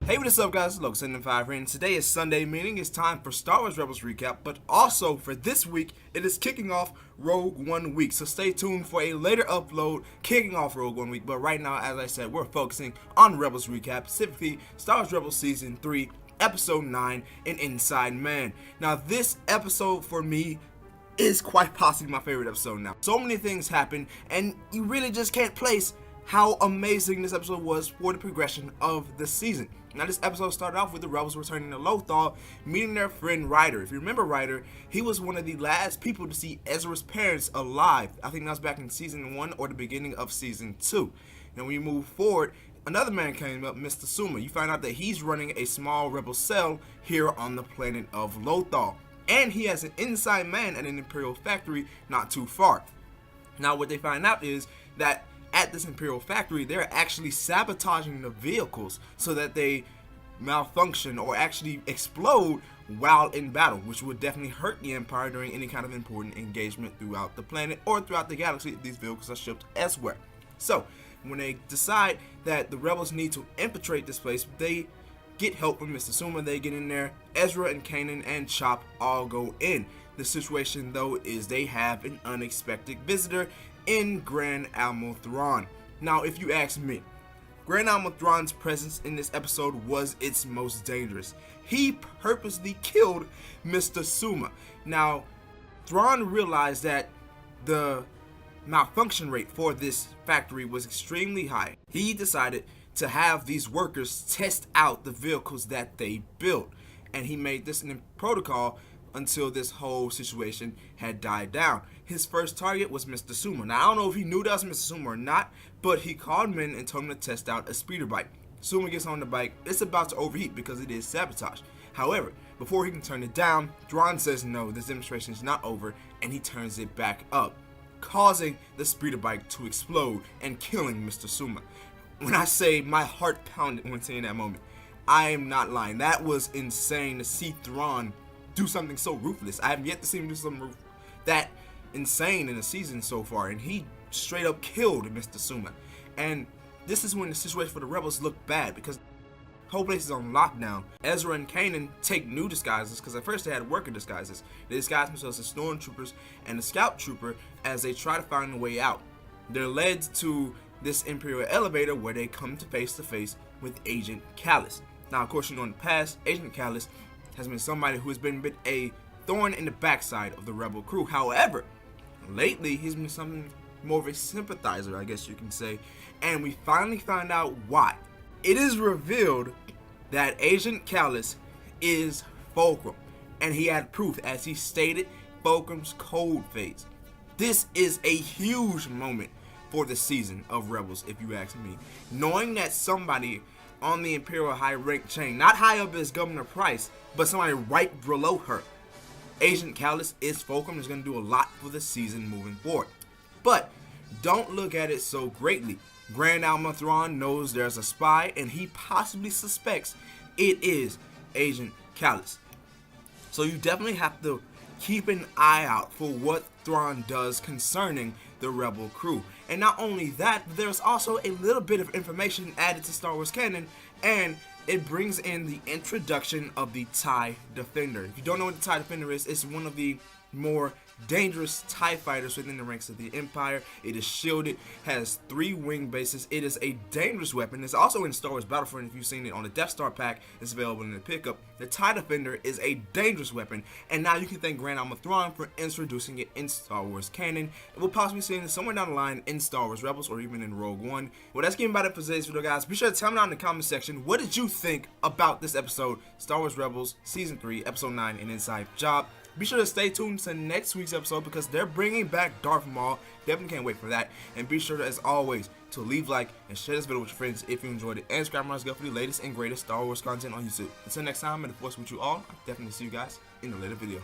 Hey, what is up guys, it's Lothal here, and today is Sunday, meaning it's time for Star Wars Rebels recap, but also for this week, it is kicking off Rogue One week, so stay tuned for a later upload kicking off Rogue One week, but right now, as I said, we're focusing on Rebels recap, specifically Star Wars Rebels Season 3, Episode 9, and Inside Man. Now, this episode for me is quite possibly my favorite episode now. So many things happen, and you really just can't place how amazing this episode was for the progression of the season. Now, this episode started off with the Rebels returning to Lothal, meeting their friend Ryder. If you remember Ryder, he was one of the last people to see Ezra's parents alive. I think that was back in Season 1 or the beginning of Season 2. Now, when you move forward, another man came up, Mr. Suma. You find out that he's running a small rebel cell here on the planet of Lothal. And he has an inside man at an Imperial factory not too far. Now, what they find out is that at this Imperial factory, they're actually sabotaging the vehicles so that they malfunction or actually explode while in battle, which would definitely hurt the Empire during any kind of important engagement throughout the planet or throughout the galaxy if these vehicles are shipped elsewhere. So, when they decide that the rebels need to infiltrate this place, they get help from Mr. Suma. They get in there. Ezra and Kanan and Chop all go in. The situation, though, is they have an unexpected visitor in Grand Admiral Thrawn. Now, if you ask me, Grand Admiral Thrawn's presence in this episode was its most dangerous. He purposely killed Mr. Suma. Now, Thrawn realized that the malfunction rate for this factory was extremely high. He decided to have these workers test out the vehicles that they built, and he made this in protocol until this whole situation had died down. His first target was Mr. Suma. Now, I don't know if he knew that was Mr. Suma or not, but he called him in and told him to test out a speeder bike. Suma gets on the bike. It's about to overheat because it is sabotage. However, before he can turn it down, Thrawn says no, this demonstration is not over, and he turns it back up, causing the speeder bike to explode and killing Mr. Suma. When I say my heart pounded when seeing that moment, I am not lying. That was insane to see Thrawn do something so ruthless. I have yet to see him do something that insane in the season so far, and he straight up killed Mr. Suma. And this is when the situation for the rebels looked bad because the whole place is on lockdown. Ezra and Kanan take new disguises because at first they had worker disguises. They disguise themselves as stormtroopers and a scout trooper as they try to find a way out. They're led to this Imperial elevator where they come to face with Agent Kallus. Now, of course, you know in the past, Agent Kallus has been somebody who has been a thorn in the backside of the rebel crew. However, lately he's been something more of a sympathizer, I guess you can say, and we finally find out why. It is revealed that Agent Kallus is Fulcrum, and he had proof, as he stated, Fulcrum's code phase. This is a huge moment for the season of Rebels, if you ask me. Knowing that somebody on the Imperial high rank chain, not high up as Governor Price, but somebody right below her, Agent Kallus is Fulcrum, is going to do a lot for the season moving forward. But don't look at it so greatly. Grand Admiral Thrawn knows there's a spy, and he possibly suspects it is Agent Kallus. So you definitely have to keep an eye out for what Thrawn does concerning the rebel crew. And not only that, there's also a little bit of information added to Star Wars canon, and it brings in the introduction of the TIE Defender. If you don't know what the TIE Defender is, it's one of the more dangerous TIE fighters within the ranks of the Empire. It is shielded, has 3 wing bases. It is a dangerous weapon. It's also in Star Wars Battlefront. If you've seen it on the Death Star pack, it's available in the pickup. The TIE Defender is a dangerous weapon, and now you can thank Grand Admiral Thrawn for introducing it in Star Wars canon. We'll possibly see it somewhere down the line in Star Wars Rebels or even in Rogue One. Well, that's getting about it for today's video, guys. Be sure to tell me down in the comment section, what did you think about this episode, Star Wars Rebels Season 3, Episode 9, and Inside Job. Be sure to stay tuned to next week's episode because they're bringing back Darth Maul. Definitely can't wait for that. And be sure to, as always, to leave a like and share this video with your friends if you enjoyed it. And subscribe to for the latest and greatest Star Wars content on YouTube. Until next time, may the Force with you all. I'll definitely see you guys in a later video.